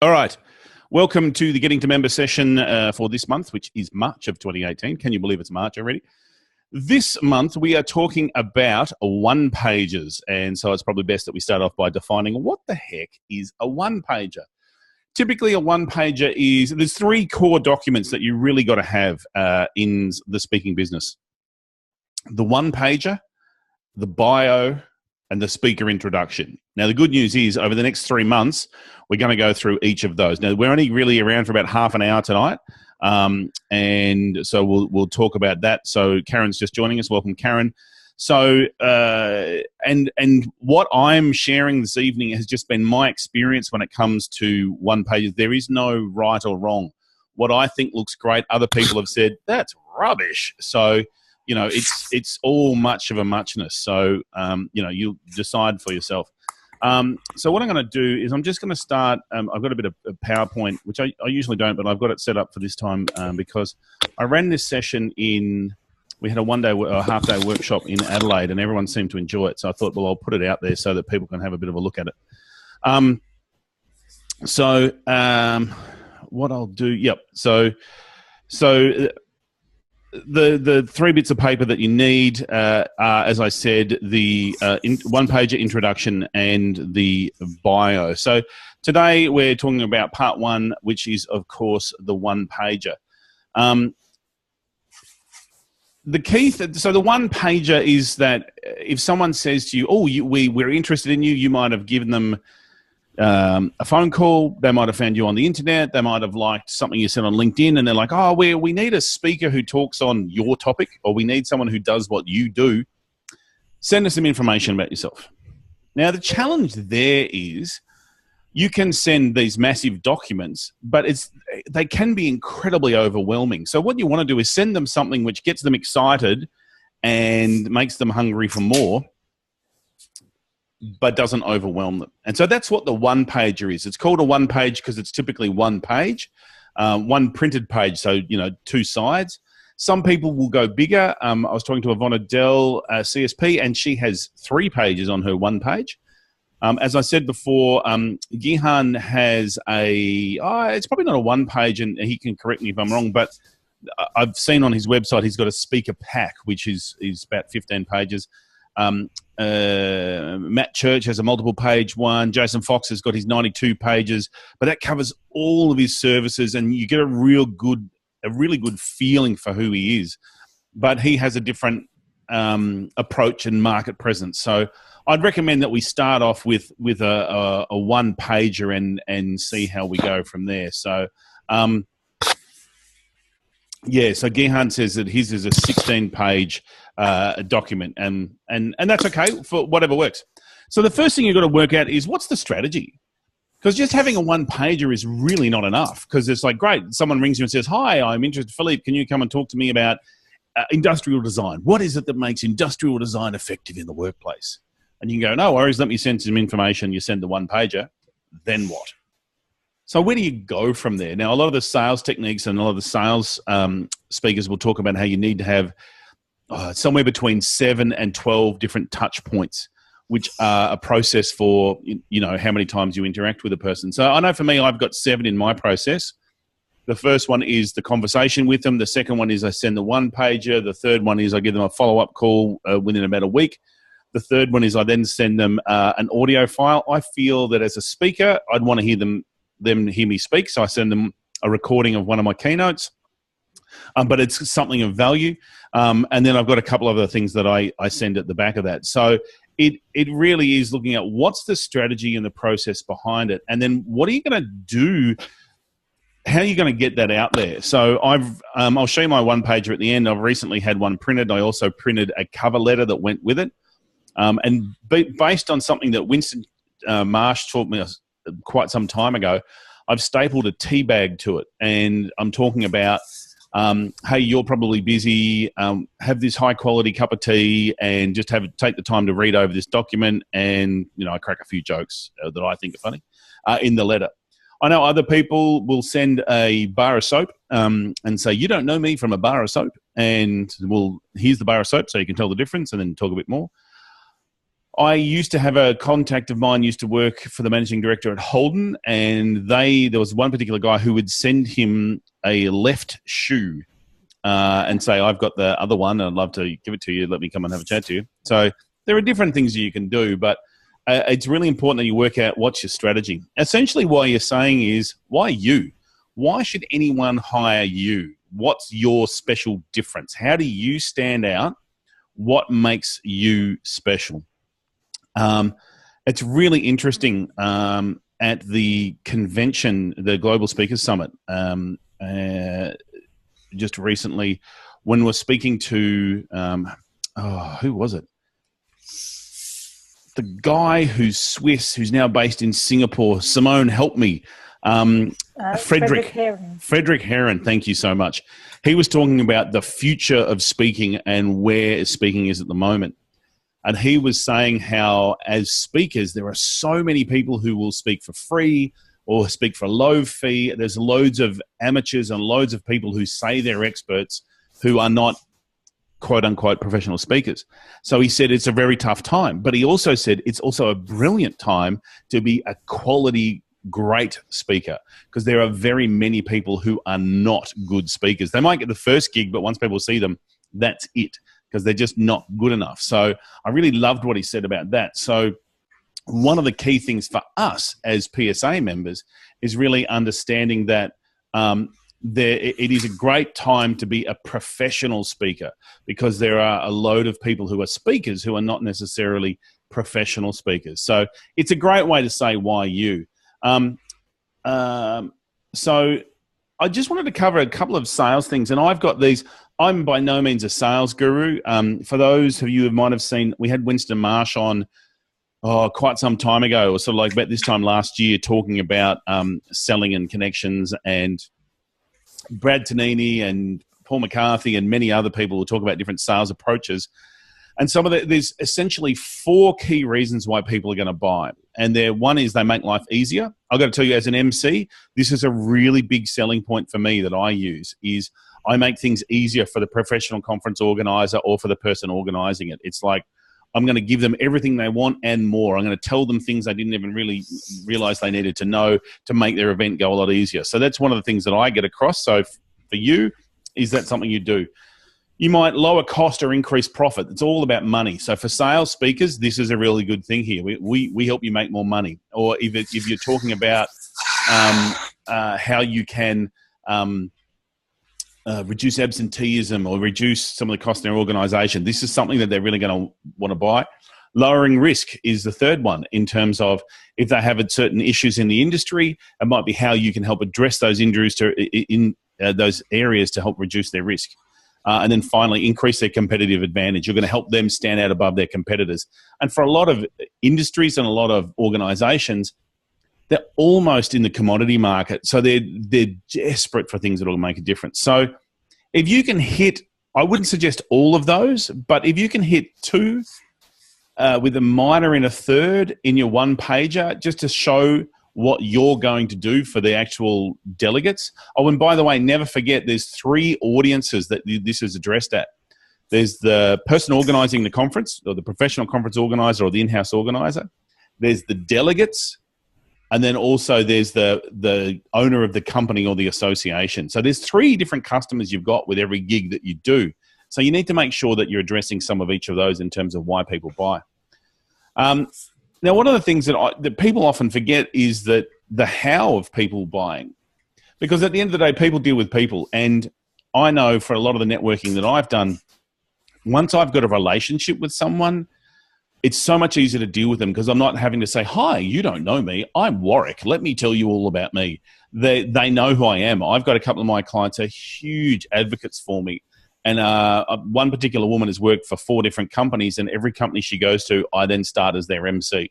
All right. Welcome to the Getting to Member session for this month, which is March of 2018. Can you believe it's March already? This month, we are talking about one-pagers. And so it's probably best that we start off by defining what the heck is a one-pager. Typically, a one-pager is, there's three core documents that you really got to have in the speaking business. The one-pager, the bio, and the speaker introduction. Now, the good news is over the next 3 months, we're going to go through each of those. Now, we're only really around for about half an hour tonight, and so we'll talk about that. So Karen's just joining us. Welcome, Karen. So, and what I'm sharing this evening has just been my experience when it comes to one pages. There is no right or wrong. What I think looks great, other people have said, that's rubbish. So, you know, it's all much of a muchness. So, you know, you decide for yourself. So what I'm going to do is I'm just going to start. I've got a bit of PowerPoint, which I usually don't, but I've got it set up for this time because I ran this session we had a half-day workshop in Adelaide, and everyone seemed to enjoy it. So I thought, well, I'll put it out there so that people can have a bit of a look at it. What I'll do, yep. So the three bits of paper that you need are, as I said, the one-pager introduction and the bio. So today we're talking about part one, which is, of course, the one-pager. The key, so the one-pager is that if someone says to you, oh, we're interested in you, you might have given them a phone call, they might have found you on the internet, they might have liked something you said on LinkedIn, and they're like, oh, we need a speaker who talks on your topic, or we need someone who does what you do. Send us some information about yourself. Now, the challenge there is you can send these massive documents, but they can be incredibly overwhelming. So what you want to do is send them something which gets them excited and makes them hungry for more, but doesn't overwhelm them. And so that's what the one-pager is. It's called a one-page because it's typically one page, one printed page, so, you know, two sides. Some people will go bigger. I was talking to Ivonna Dell, CSP, and she has 3 pages on her one page. As I said before, Gihan has it's probably not a one page, and he can correct me if I'm wrong, but I've seen on his website he's got a speaker pack, which is about 15 pages. Matt Church has a multiple page one. Jason Fox has got his 92 pages, but that covers all of his services, and you get a really good feeling for who he is. But he has a different approach and market presence. So I'd recommend that we start off with a one pager and see how we go from there. So, so Gihan says that his is a 16-page document, and that's okay for whatever works. So the first thing you've got to work out is what's the strategy? Because just having a one-pager is really not enough, because it's like, great, someone rings you and says, hi, I'm interested, Philippe, can you come and talk to me about industrial design? What is it that makes industrial design effective in the workplace? And you can go, no worries, let me send some information. You send the one-pager, then what? So where do you go from there? Now, a lot of the sales techniques and a lot of the sales speakers will talk about how you need to have somewhere between 7 and 12 different touch points, which are a process for, you know, how many times you interact with a person. So I know for me, I've got 7 in my process. The first one is the conversation with them. The second one is I send the one-pager. The third one is I give them a follow-up call within about a week. The third one is I then send them an audio file. I feel that as a speaker, I'd want to hear them hear me speak, so I send them a recording of one of my keynotes. But it's something of value. And then I've got a couple of other things that I send at the back of that. So it really is looking at what's the strategy and the process behind it, and then what are you going to do? How are you going to get that out there? So I'll show you my one pager at the end. I've recently had one printed. I also printed a cover letter that went with it. And based on something that Winston Marsh taught me quite some time ago, I've stapled a tea bag to it. And I'm talking about, hey, you're probably busy, have this high quality cup of tea and just take the time to read over this document. And, you know, I crack a few jokes that I think are funny in the letter. I know other people will send a bar of soap and say, you don't know me from a bar of soap. And, well, here's the bar of soap so you can tell the difference and then talk a bit more. I used to have a contact of mine used to work for the managing director at Holden, and there was one particular guy who would send him a left shoe and say, I've got the other one, and I'd love to give it to you. Let me come and have a chat to you. So there are different things you can do, but it's really important that you work out what's your strategy. Essentially, what you're saying is, why you? Why should anyone hire you? What's your special difference? How do you stand out? What makes you special? It's really interesting at the convention, the Global Speakers Summit, just recently, when we're speaking to, who was it? The guy who's Swiss, who's now based in Singapore. Simone, help me. Frederick Heron, thank you so much. He was talking about the future of speaking and where speaking is at the moment. And he was saying how, as speakers, there are so many people who will speak for free or speak for a low fee. There's loads of amateurs and loads of people who say they're experts who are not quote-unquote professional speakers. So he said it's a very tough time. But he also said it's also a brilliant time to be a quality great speaker, because there are very many people who are not good speakers. They might get the first gig, but once people see them, that's it, because they're just not good enough. So I really loved what he said about that. So one of the key things for us as PSA members is really understanding that it is a great time to be a professional speaker, because there are a load of people who are speakers who are not necessarily professional speakers. So it's a great way to say why you. So I just wanted to cover a couple of sales things, and I've got these. I'm by no means a sales guru. For those of you who might have seen, we had Winston Marsh on quite some time ago, or sort of like about this time last year, talking about selling and connections, and Brad Tonini and Paul McCarthy and many other people will talk about different sales approaches. And there's essentially 4 key reasons why people are going to buy. And one is they make life easier. I've got to tell you, as an MC, this is a really big selling point for me that I use, is I make things easier for the professional conference organizer or for the person organizing it. It's like, I'm going to give them everything they want and more. I'm going to tell them things they didn't even really realize they needed to know to make their event go a lot easier. So that's one of the things that I get across. So for you, is that something you do? You might lower cost or increase profit. It's all about money. So for sales speakers, this is a really good thing here. We help you make more money. Or if you're talking about how you can reduce absenteeism or reduce some of the cost in their organization, this is something that they're really going to want to buy. Lowering risk is the third one, in terms of if they have certain issues in the industry, it might be how you can help address those injuries in those areas to help reduce their risk. And then finally, increase their competitive advantage. You're going to help them stand out above their competitors. And for a lot of industries and a lot of organizations, they're almost in the commodity market. So they're desperate for things that will make a difference. So if you can hit, I wouldn't suggest all of those, but if you can hit 2 with a minor in a third in your one pager, just to show what you're going to do for the actual delegates. Oh, and by the way, never forget, there's 3 audiences that this is addressed at. There's the person organizing the conference, or the professional conference organizer, or the in-house organizer. There's the delegates, and then also there's the owner of the company or the association. So there's 3 different customers you've got with every gig that you do. So you need to make sure that you're addressing some of each of those in terms of why people buy. Now, one of the things that people often forget is that the how of people buying. Because at the end of the day, people deal with people. And I know for a lot of the networking that I've done, once I've got a relationship with someone, it's so much easier to deal with them, because I'm not having to say, hi, you don't know me. I'm Warwick. Let me tell you all about me. They know who I am. I've got a couple of my clients are huge advocates for me. And one particular woman has worked for 4 different companies, and every company she goes to, I then start as their MC.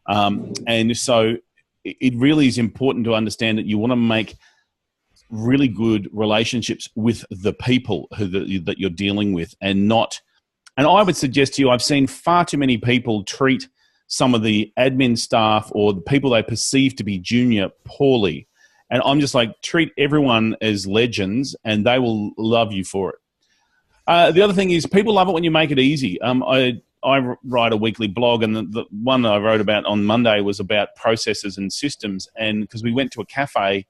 And so it really is important to understand that you want to make really good relationships with the people that you're dealing with, and not. And I would suggest to you, I've seen far too many people treat some of the admin staff or the people they perceive to be junior poorly. And I'm just like, treat everyone as legends, and they will love you for it. The other thing is, people love it when you make it easy. write a weekly blog, and the one I wrote about on Monday was about processes and systems. And because we went to a cafe,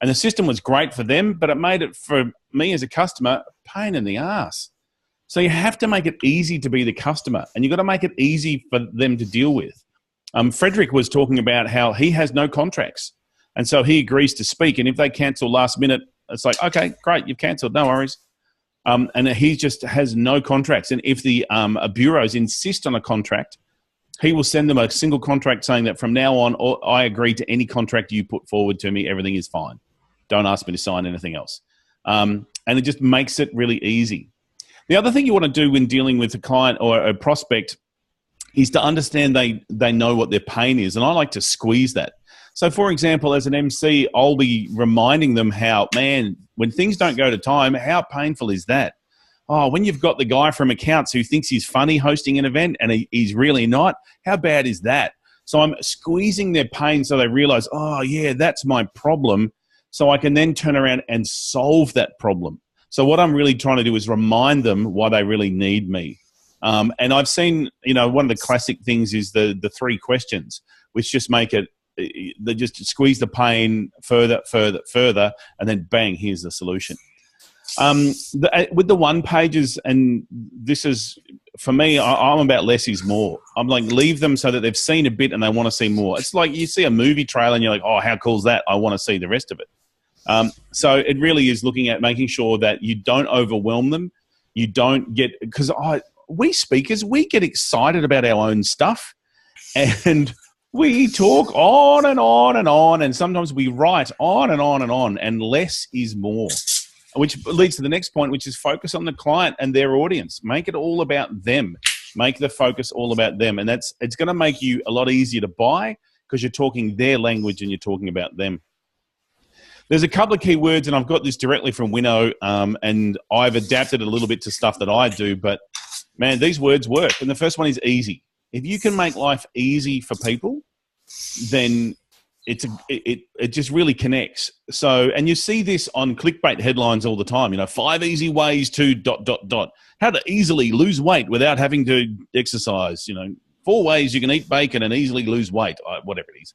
and the system was great for them, but it made it for me as a customer a pain in the ass. So you have to make it easy to be the customer, and you've got to make it easy for them to deal with. Frederick was talking about how he has no contracts, and so he agrees to speak. And if they cancel last minute, it's like, okay, great, you've cancelled, no worries. And he just has no contracts. And if the bureaus insist on a contract, he will send them a single contract saying that from now on, I agree to any contract you put forward to me. Everything is fine. Don't ask me to sign anything else. And it just makes it really easy. The other thing you want to do when dealing with a client or a prospect is to understand they know what their pain is. And I like to squeeze that. So, for example, as an MC, I'll be reminding them how, man, when things don't go to time, how painful is that? Oh, when you've got the guy from accounts who thinks he's funny hosting an event and he's really not, how bad is that? So I'm squeezing their pain so they realize, oh, yeah, that's my problem. So I can then turn around and solve that problem. So what I'm really trying to do is remind them why they really need me. And I've seen, one of the classic things is the 3 questions, which just make it, they just squeeze the pain further, and then bang, here's the solution. With the 1 pages, and this is, for me, I'm about less is more. I'm like, leave them so that they've seen a bit and they want to see more. It's like you see a movie trailer and you're like, oh, how cool is that? I want to see the rest of it. So it really is looking at making sure that you don't overwhelm them. You don't get, because we speakers, we get excited about our own stuff, and we talk on and on and on, and sometimes we write on and on and on, and less is more, which leads to the next point, which is focus on the client and their audience. Make it all about them. Make the focus all about them. And it's going to make you a lot easier to buy because you're talking their language and you're talking about them. There's a couple of key words, and I've got this directly from Winnow, and I've adapted it a little bit to stuff that I do, but man, these words work. And the first one is easy. If you can make life easy for people, then it just really connects. So, and you see this on clickbait headlines all the time, 5 easy ways to ... How to easily lose weight without having to exercise, 4 ways you can eat bacon and easily lose weight, whatever it is.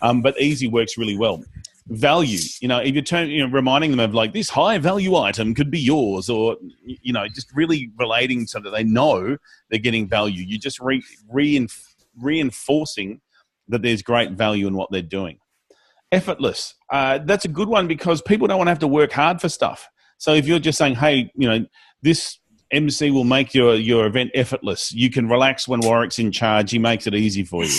But easy works really well. Value, if you're reminding them of like this high value item could be yours, or, just really relating so that they know they're getting value. You're just reinforcing that there's great value in what they're doing. Effortless. That's a good one because people don't want to have to work hard for stuff. So if you're just saying, hey, this MC will make your event effortless. You can relax when Warwick's in charge. He makes it easy for you.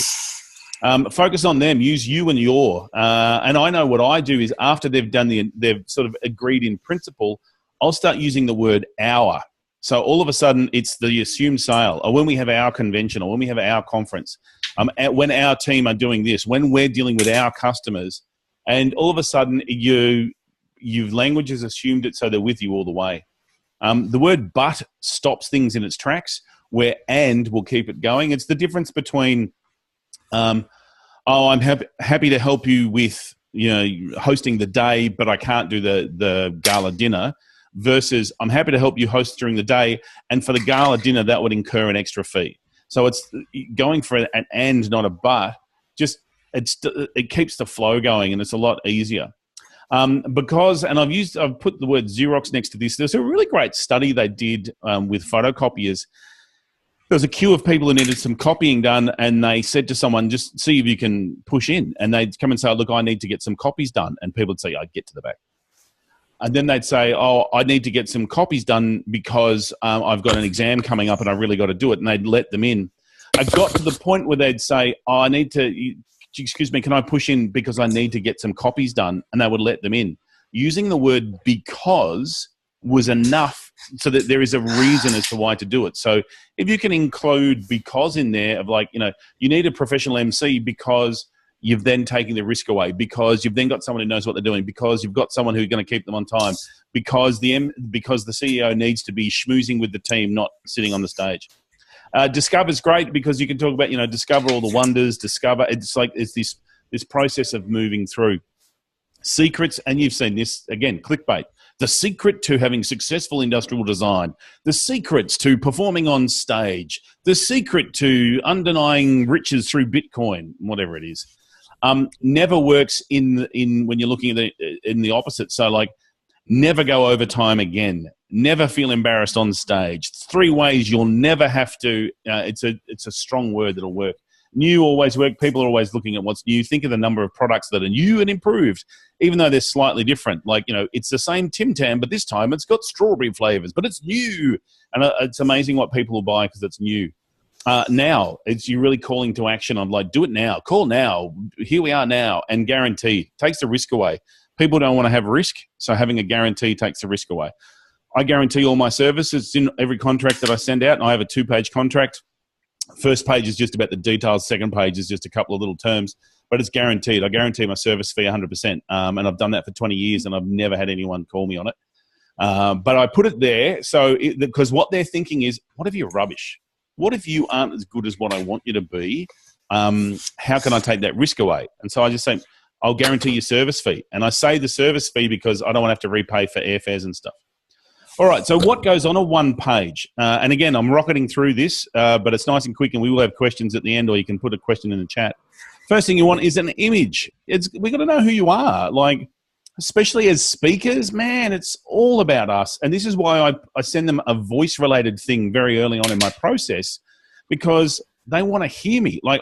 Focus on them. Use you and your. And I know what I do is after they've sort of agreed in principle, I'll start using the word our. So all of a sudden it's the assumed sale, or when we have our convention, or when we have our conference, when our team are doing this, when we're dealing with our customers, and all of a sudden you've language has assumed it so they're with you all the way. The word but stops things in its tracks, where and will keep it going. It's the difference between I'm happy to help you with hosting the day, but I can't do the gala dinner, versus I'm happy to help you host during the day, and for the gala dinner that would incur an extra fee. So it's going for an and, not a but. Just it keeps the flow going, and it's a lot easier. Because, and I've put the word Xerox next to this. There's a really great study they did with photocopiers. There was a queue of people who needed some copying done, and they said to someone, just see if you can push in. And they'd come and say, look, I need to get some copies done. And people would say, I'd get to the back. And then they'd say, oh, I need to get some copies done because I've got an exam coming up and I really got to do it. And they'd let them in. I got to the point where they'd say, oh, I need to, excuse me, can I push in because I need to get some copies done? And they would let them in. Using the word because was enough so that there is a reason as to why to do it. So if you can include because in there of like, you need a professional MC because you've then taken the risk away, because you've then got someone who knows what they're doing, because you've got someone who's going to keep them on time, because the CEO needs to be schmoozing with the team, not sitting on the stage. Discover's great because you can talk about, discover all the wonders, discover. It's like it's this process of moving through. Secrets, and you've seen this, again, clickbait. the secret to having successful industrial design, the secrets to performing on stage, the secret to undenying riches through Bitcoin, whatever it is, never works in when you're looking at in the opposite. So like, never go overtime again. Never feel embarrassed on stage. 3 ways you'll never have to. It's a strong word that'll work. New always work. People are always looking at what's new. Think of the number of products that are new and improved, even though they're slightly different. Like, it's the same Tim Tam, but this time it's got strawberry flavors, but it's new. And it's amazing what people will buy because it's new. Now, it's you really calling to action. I'm like, do it now. Call now. Here we are now. And guaranteed. Takes the risk away. People don't want to have risk, so having a guarantee takes the risk away. I guarantee all my services in every contract that I send out, and I have a 2-page contract. First page is just about the details. Second page is just a couple of little terms, but it's guaranteed. I guarantee my service fee 100%, and I've done that for 20 years, and I've never had anyone call me on it. But I put it there because what they're thinking is, what if you're rubbish? What if you aren't as good as what I want you to be? How can I take that risk away? And so I just say, I'll guarantee your service fee. And I say the service fee because I don't want to have to repay for airfares and stuff. All right, so what goes on a 1 page? And again, I'm rocketing through this, but it's nice and quick, and we will have questions at the end, or you can put a question in the chat. First thing you want is an image. We got to know who you are. Like, especially as speakers, man, it's all about us. And this is why I send them a voice-related thing very early on in my process, because they want to hear me. Like,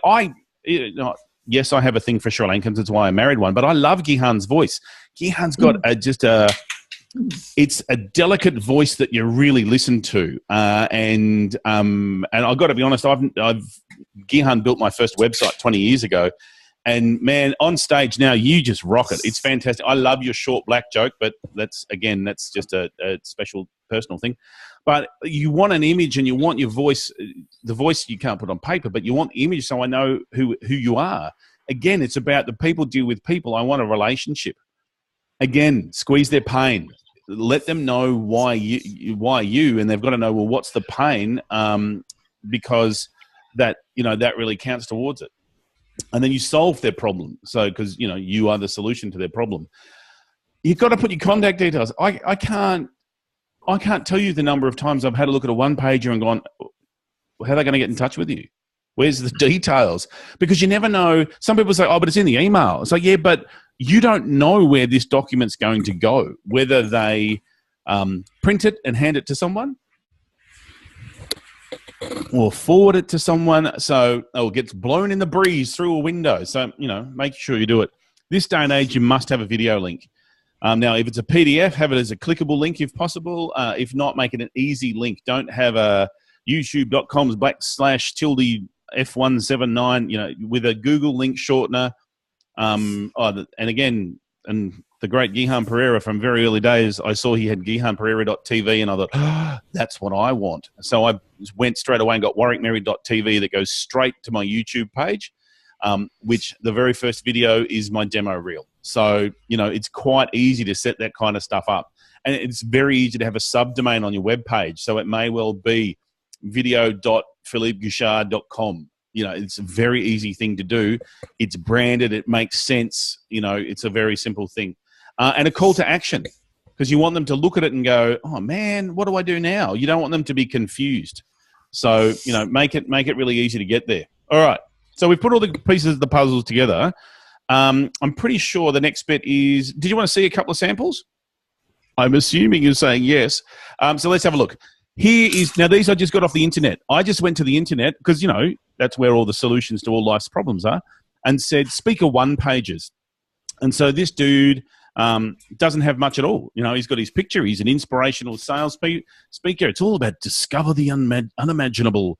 yes, I have a thing for Sri Lankans. That's why I married one. But I love Gihan's voice. Gihan's got it's a delicate voice that you really listen to. And I've got to be honest, Gihan built my first website 20 years ago. And man, on stage now, you just rock it. It's fantastic. I love your short black joke, but that's just a special personal thing. But you want an image, and you want your voice. The voice you can't put on paper, but you want the image, so I know who you are. Again, it's about the people deal with people. I want a relationship. Again, squeeze their pain. Let them know why you, and they've got to know, well, what's the pain? Because that really counts towards it. And then you solve their problem. So, because, you are the solution to their problem. You've got to put your contact details. I can't tell you the number of times I've had a look at a 1-pager and gone, how are they going to get in touch with you? Where's the details? Because you never know. Some people say, oh, but it's in the email. It's like, yeah, but you don't know where this document's going to go, whether they print it and hand it to someone, or forward it to someone, so it gets blown in the breeze through a window. So, make sure you do it. This day and age, you must have a video link. Now, if it's a PDF, have it as a clickable link if possible. If not, make it an easy link. Don't have a youtube.com/f179, with a Google link shortener. And the great Gihan Perera from very early days, I saw he had gihanperera.tv, and I thought, that's what I want. So I went straight away and got warwickmerry.tv that goes straight to my YouTube page, which the very first video is my demo reel. So, it's quite easy to set that kind of stuff up. And it's very easy to have a subdomain on your web page. So it may well be video.philippegouchard.com. It's a very easy thing to do. It's branded. It makes sense. It's a very simple thing. And a call to action, because you want them to look at it and go, oh, man, what do I do now? You don't want them to be confused. So, make it really easy to get there. All right. So we've put all the pieces of the puzzles together. I'm pretty sure the next bit is, did you want to see a couple of samples? I'm assuming you're saying yes. So let's have a look. Now these I just got off the internet. I just went to the internet because, that's where all the solutions to all life's problems are, and said speaker 1-pagers. And so this dude doesn't have much at all. He's got his picture. He's an inspirational sales speaker. It's all about discover the unimaginable.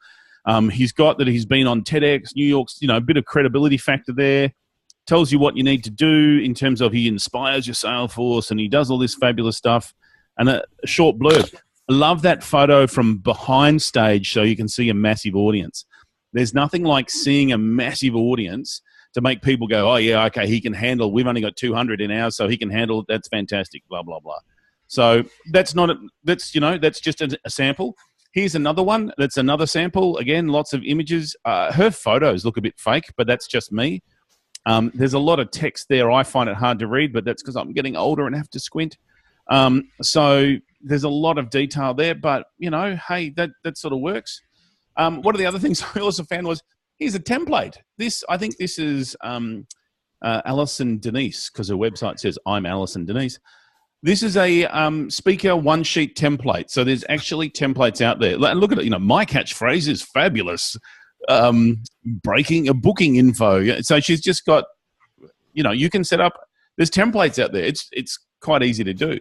He's got that he's been on TEDx, New York's, a bit of credibility factor there. Tells you what you need to do in terms of he inspires your sales force, and he does all this fabulous stuff. And a short blurb. Love that photo from behind stage so you can see a massive audience. There's nothing like seeing a massive audience to make people go, oh, yeah, okay, he can handle, we've only got 200 in ours, so he can handle it. That's fantastic, blah, blah, blah. So that's just a sample. Here's another one. That's another sample. Again, lots of images. Her photos look a bit fake, but that's just me. There's a lot of text there. I find it hard to read, but that's because I'm getting older and have to squint. So there's a lot of detail there, but you know, hey, that sort of works. One of the other things I also found was here's a template. I think this is Alison Denise, because her website says I'm Alison Denise. This is a speaker one-sheet template. So there's actually templates out there. And look at it. You know, my catchphrase is fabulous. Booking info. So she's just got, you know, you can set up. There's templates out there. It's quite easy to do.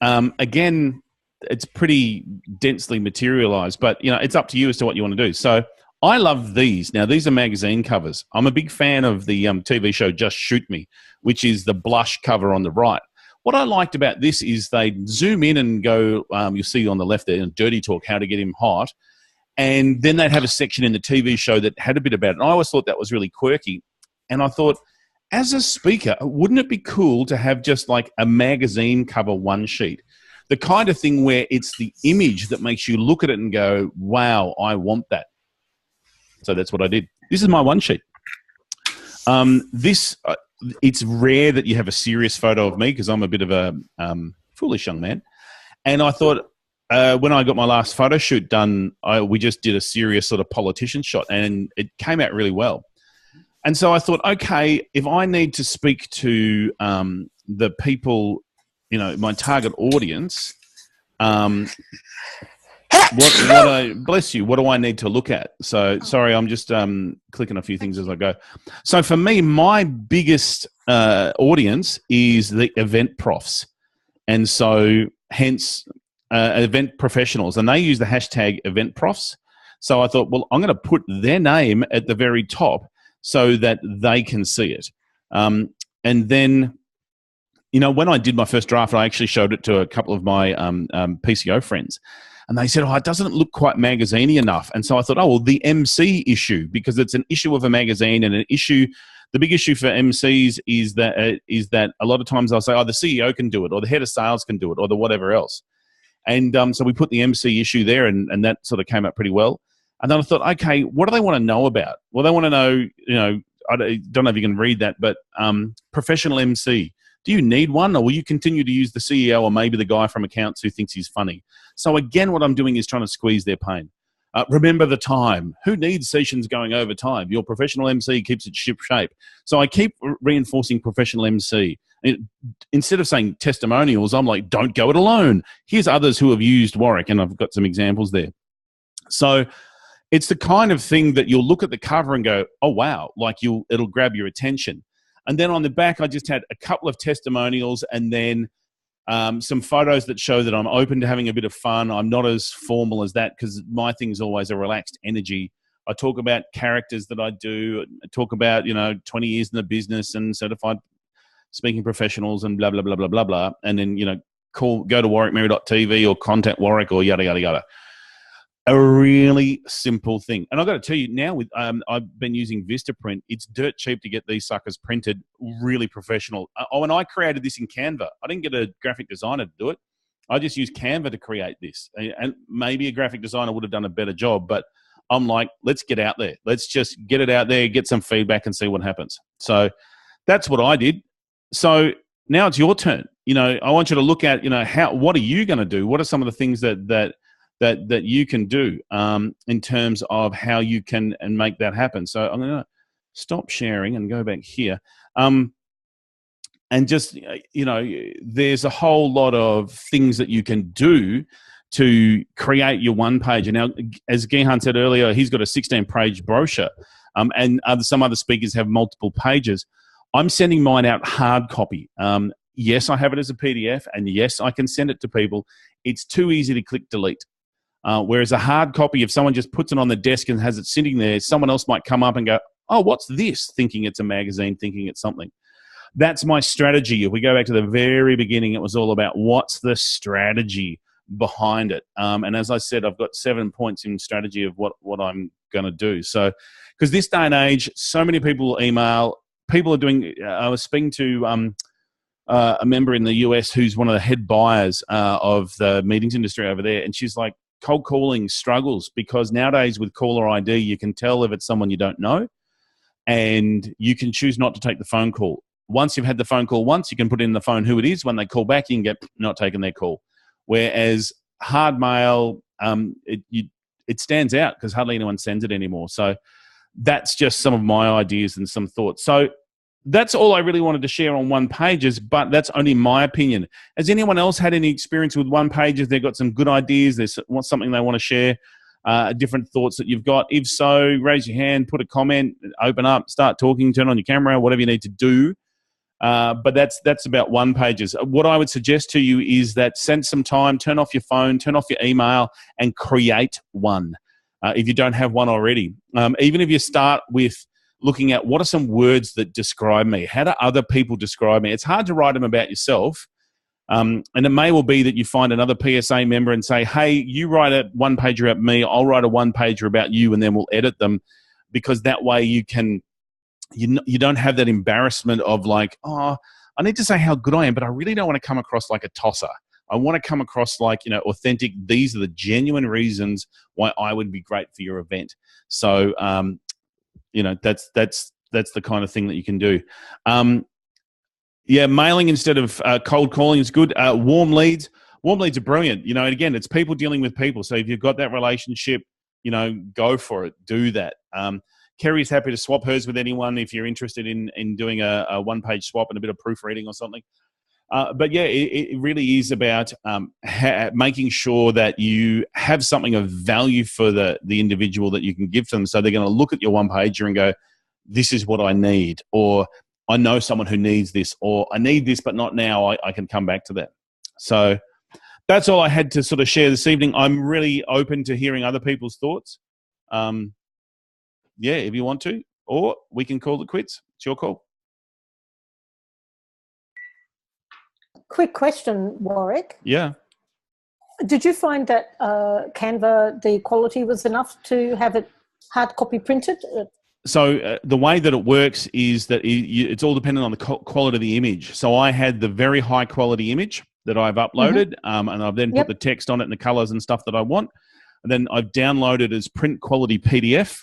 Again, it's pretty densely materialized, but you know, it's up to you as to what you want to do. So I love these. Now, these are magazine covers. I'm a big fan of the TV show Just Shoot Me, which is the blush cover on the right. What I liked about this is they zoom in and go, you'll see on the left there, Dirty Talk, how to get him hot. And then they'd have a section in the TV show that had a bit about it. And I always thought that was really quirky. And I thought, as a speaker, wouldn't it be cool to have just like a magazine cover one sheet? The kind of thing where it's the image that makes you look at it and go, wow, I want that. So that's what I did. This is my one sheet. It's rare that you have a serious photo of me because I'm a bit of a foolish young man. And I thought when I got my last photo shoot done, we just did a serious sort of politician shot and it came out really well. And so I thought, okay, if I need to speak to the people, you know, my target audience, bless you, what do I need to look at? So, sorry, I'm just clicking a few things as I go. So for me, my biggest audience is the event profs. And so hence event professionals. And they use the hashtag event profs. So I thought, well, I'm going to put their name at the very top so that they can see it. And then, you know, when I did my first draft, I actually showed it to a couple of my PCO friends. And they said, oh, it doesn't look quite magazine-y enough. And so I thought, oh, well, the MC issue, because it's an issue of a magazine and an issue. The big issue for MCs is that a lot of times they'll say, oh, the CEO can do it, or the head of sales can do it, or the whatever else. And so we put the MC issue there, and that sort of came out pretty well. And then I thought, okay, what do they want to know about? Well, they want to know, you know, I don't know if you can read that, but professional MC. Do you need one, or will you continue to use the CEO or maybe the guy from accounts who thinks he's funny? So again, what I'm doing is trying to squeeze their pain. Remember the time. Who needs sessions going over time? Your professional MC keeps it ship shape. So I keep reinforcing professional MC. Instead of saying testimonials, I'm like, don't go it alone. Here's others who have used Warwick, and I've got some examples there. So it's the kind of thing that you'll look at the cover and go, oh, wow, like it'll grab your attention. And then on the back, I just had a couple of testimonials and then some photos that show that I'm open to having a bit of fun. I'm not as formal as that because my thing's always a relaxed energy. I talk about characters that I do. I talk about, 20 years in the business and certified speaking professionals and blah, blah, blah, blah, blah, blah. And then, go to warwickmerry.tv or contact Warwick or yada, yada, yada. A really simple thing. And I've got to tell you now, I've been using Vistaprint. It's dirt cheap to get these suckers printed, really professional. And I created this in Canva. I didn't get a graphic designer to do it. I just used Canva to create this. And maybe a graphic designer would have done a better job, but I'm like, let's get out there. Let's just get it out there, get some feedback and see what happens. So that's what I did. So now it's your turn. I want you to look at, what are you going to do? What are some of the things that you can do in terms of how you can and make that happen. So I'm going to stop sharing and go back here. And just, there's a whole lot of things that you can do to create your one page. And now, as Gihan said earlier, he's got a 16-page brochure and some other speakers have multiple pages. I'm sending mine out hard copy. Yes, I have it as a PDF, and yes, I can send it to people. It's too easy to click delete. Whereas a hard copy, if someone just puts it on the desk and has it sitting there, someone else might come up and go, oh, what's this? Thinking it's a magazine, thinking it's something. That's my strategy. If we go back to the very beginning, it was all about what's the strategy behind it. And as I said, I've got 7 points in strategy of what I'm going to do. So, because this day and age, so many people email. People are doing, I was speaking to a member in the US who's one of the head buyers of the meetings industry over there. And she's like, cold calling struggles because nowadays with caller ID, you can tell if it's someone you don't know and you can choose not to take the phone call. once you've had the phone call once, you can put in the phone who it is. When they call back, you can get not taking their call. Whereas hard mail, it stands out because hardly anyone sends it anymore. So that's just some of my ideas and some thoughts. So that's all I really wanted to share on one pages, but that's only my opinion. Has anyone else had any experience with one pages? They've got some good ideas. There's something they want to share, different thoughts that you've got. If so, raise your hand, put a comment, open up, start talking, turn on your camera, whatever you need to do. But that's about one pages. What I would suggest to you is that spend some time, turn off your phone, turn off your email, and create one if you don't have one already. Even if you start with looking at what are some words that describe me? How do other people describe me? It's hard to write them about yourself. And it may well be that you find another PSA member and say, hey, you write a one-pager about me, I'll write a one-pager about you, and then we'll edit them, because that way you don't have that embarrassment of like, oh, I need to say how good I am, but I really don't want to come across like a tosser. I want to come across like, authentic. These are the reasons why I would be great for your event. So, that's the kind of thing that you can do. Mailing instead of cold calling is good. Warm leads are brilliant. And again, it's people dealing with people. So if you've got that relationship, go for it. Do that. Kerry's happy to swap hers with anyone if you're interested in doing a one-page swap and a bit of proofreading or something. But yeah, it really is about making sure that you have something of value for the individual that you can give to them. So they're going to look at your one-pager and go, this is what I need, or I know someone who needs this, or I need this but not now, I can come back to that. So that's all I had to sort of share this evening. I'm really open to hearing other people's thoughts. If you want to, or we can call it quits. It's your call. Quick question, Warwick. Yeah. Did you find that Canva, the quality was enough to have it hard copy printed? So the way that it works is that it's all dependent on the quality of the image. So I had the very high quality image that I've uploaded, and I've then put the text on it and the colors and stuff that I want. And then I've downloaded as print quality PDF.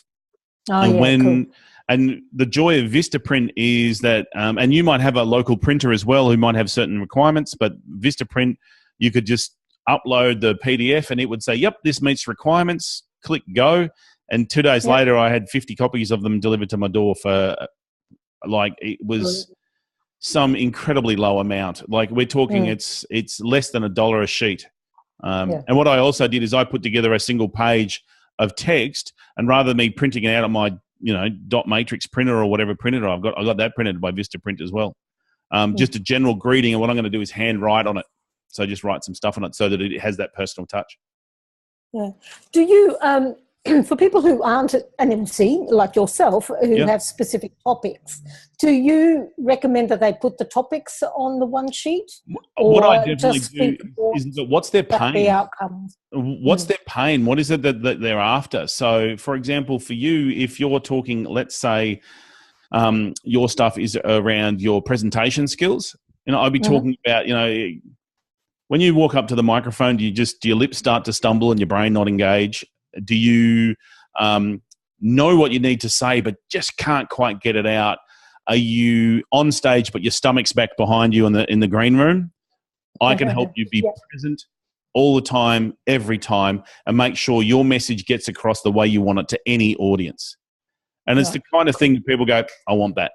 Cool. And the joy of Vistaprint is that, and you might have a local printer as well who might have certain requirements, but Vistaprint, you could just upload the PDF and it would say, yep, this meets requirements, click go. And 2 days later, I had 50 copies of them delivered to my door for, like, it was some incredibly low amount. Like, we're talking, it's less than $1 a sheet. And what I also did is I put together a single page of text, and rather than me printing it out on my dot matrix printer or whatever printer I got that printed by Vistaprint as well. Just a general greeting, and what I'm going to do is hand write on it. So just write some stuff on it so that it has that personal touch. Yeah. Do you, for people who aren't an MC like yourself, who have specific topics, do you recommend that they put the topics on the one sheet? What I definitely do is what's their pain? The outcomes. What's their pain? What is it that they're after? So, for example, for you, if you're talking, let's say, your stuff is around your presentation skills, I'd be talking about, when you walk up to the microphone, do your lips start to stumble and your brain not engage? Do you know what you need to say but just can't quite get it out? Are you on stage but your stomach's back behind you in the green room? I can help you be present all the time, every time, and make sure your message gets across the way you want it to any audience. And it's the kind of thing that people go, I want that.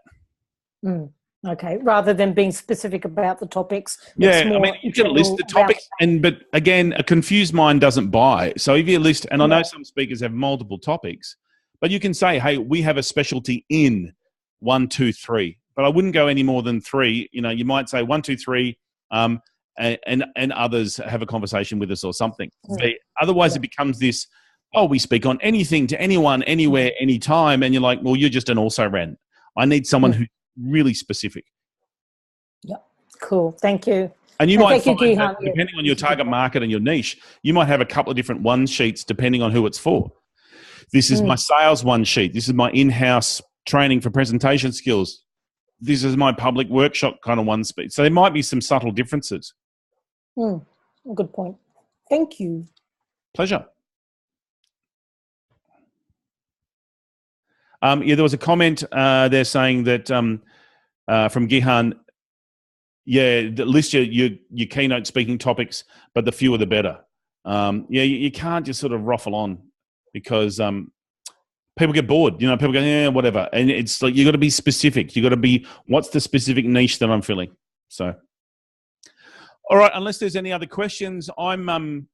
Okay, rather than being specific about the topics. You can list the topics, but again, a confused mind doesn't buy. So if you list, and I know some speakers have multiple topics, but you can say, hey, we have a specialty in 1, 2, 3. But I wouldn't go any more than 3. You might say 1, 2, 3, and others have a conversation with us or something. Otherwise, it becomes this, we speak on anything to anyone, anywhere, anytime. And you're like, well, you're just an also-ran. I need someone who's really specific. Yeah, cool. Thank you. And you might find that depending on your target market and your niche, you might have a couple of different one sheets depending on who it's for. This is my sales one sheet. This is my in-house training for presentation skills. This is my public workshop kind of one sheet. So there might be some subtle differences. Good point. Thank you. Pleasure. There was a comment there saying that from Gihan. Yeah, list your keynote speaking topics, but the fewer the better. You can't just sort of ruffle on because people get bored. You know, people go, yeah, whatever. And it's like you got to be specific. You got to be, what's the specific niche that I'm filling? So, all right. Unless there's any other questions, I'm going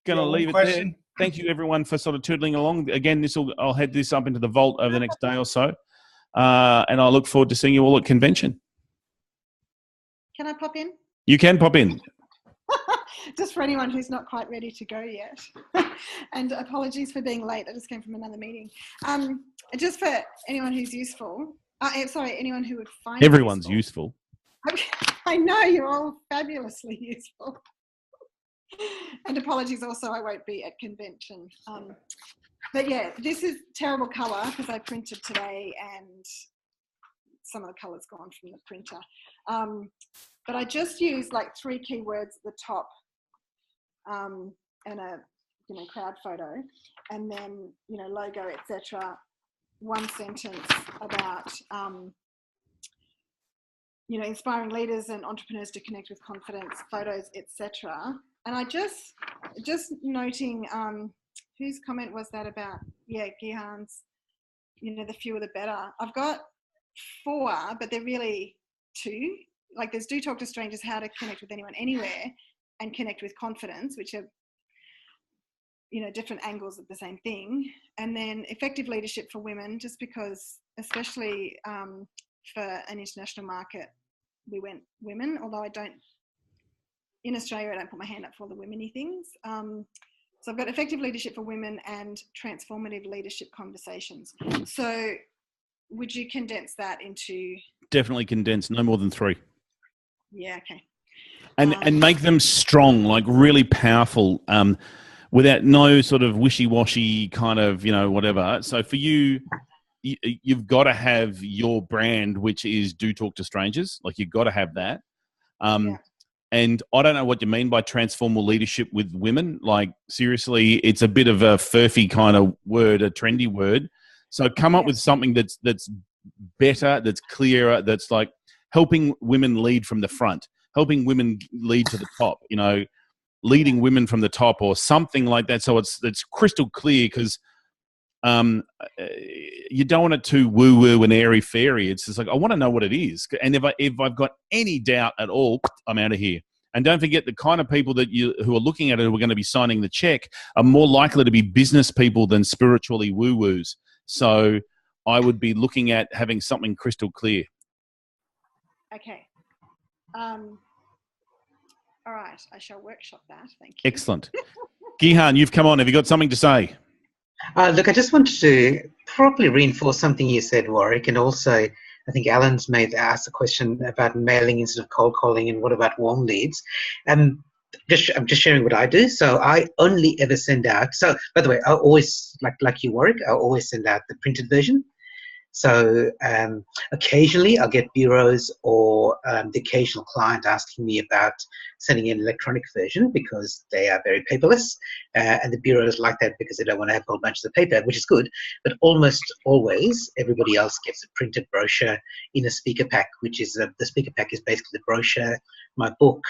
to leave it there. Thank you, everyone, for sort of tootling along. Again, I'll head this up into the vault over the next day or so, and I look forward to seeing you all at convention. Can I pop in? You can pop in. Just for anyone who's not quite ready to go yet. And apologies for being late. I just came from another meeting. Just for anyone who's useful. Anyone who would find everyone's useful. I know, you're all fabulously useful. And apologies also, I won't be at convention. But yeah, this is terrible colour because I printed today and some of the colour's gone from the printer. But I just used like 3 keywords at the top and a crowd photo, and then logo, etc. 1 sentence about inspiring leaders and entrepreneurs to connect with confidence, photos, etc. And I just noting whose comment was that about? Yeah, Gihan's. The fewer the better. I've got 4, but they're really 2. Like there's Do Talk to Strangers, How to Connect with Anyone Anywhere, and Connect with Confidence, which are different angles of the same thing. And then Effective Leadership for Women, just because especially for an international market we went women, although in Australia I don't put my hand up for all the women-y things. So I've got Effective Leadership for Women and Transformative Leadership Conversations. So would you condense that into? Definitely condense, no more than 3. Yeah, okay. And make them strong, like really powerful, without no sort of wishy-washy kind of, whatever. So for you, you've got to have your brand, which is Do Talk to Strangers. Like you've got to have that. And I don't know what you mean by transformative leadership with women. Like seriously, it's a bit of a furphy kind of word, a trendy word. So come up with something that's better, that's clearer, that's like helping women lead from the front, helping women lead to the top, leading women from the top or something like that. So it's crystal clear because you don't want it too woo-woo and airy-fairy. It's just like, I want to know what it is. And if I've got any doubt at all, I'm out of here. And don't forget, the kind of people who are looking at it who are going to be signing the check are more likely to be business people than spiritually woo-woos. So I would be looking at having something crystal clear. Okay. All right. I shall workshop that. Thank you. Excellent. Gihan, you've come on. Have you got something to say? Look, I just wanted to probably reinforce something you said, Warwick, and also I think Alan's asked a question about mailing instead of cold calling, and what about warm leads? I'm just sharing what I do. So I only ever send out. So by the way, I always like you, Warwick. I always send out the printed version. So occasionally I'll get bureaus or the occasional client asking me about sending an electronic version because they are very paperless, and the bureaus like that because they don't want to have whole bunches of paper, which is good. But almost always everybody else gets a printed brochure in a speaker pack, which is the speaker pack is basically the brochure, my book,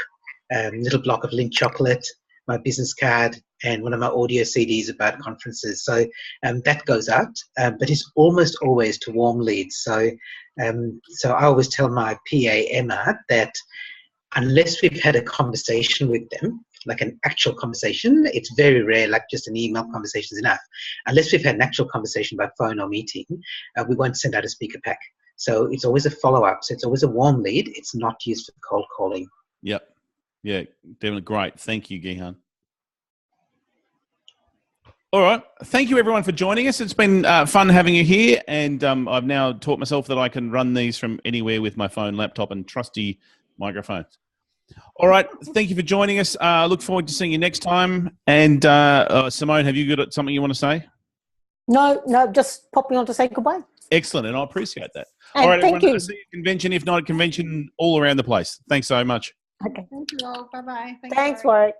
little block of Lindt chocolate, my business card, and one of my audio CDs about conferences. So that goes out, but it's almost always to warm leads. So I always tell my PA, Emma, that unless we've had a conversation with them, like an actual conversation, it's very rare, like just an email conversation is enough. Unless we've had an actual conversation by phone or meeting, we won't send out a speaker pack. So it's always a follow-up. So it's always a warm lead. It's not used for cold calling. Yep. Yeah, definitely great. Thank you, Gihan. All right. Thank you, everyone, for joining us. It's been fun having you here, and I've now taught myself that I can run these from anywhere with my phone, laptop, and trusty microphones. All right. Thank you for joining us. Look forward to seeing you next time. And Simone, have you got something you want to say? No, just popping on to say goodbye. Excellent, and I appreciate that. And all right, thank everyone. you. See you at convention, if not at convention, all around the place. Thanks so much. Okay. Thank you all. Bye-bye. Thanks, Warwick.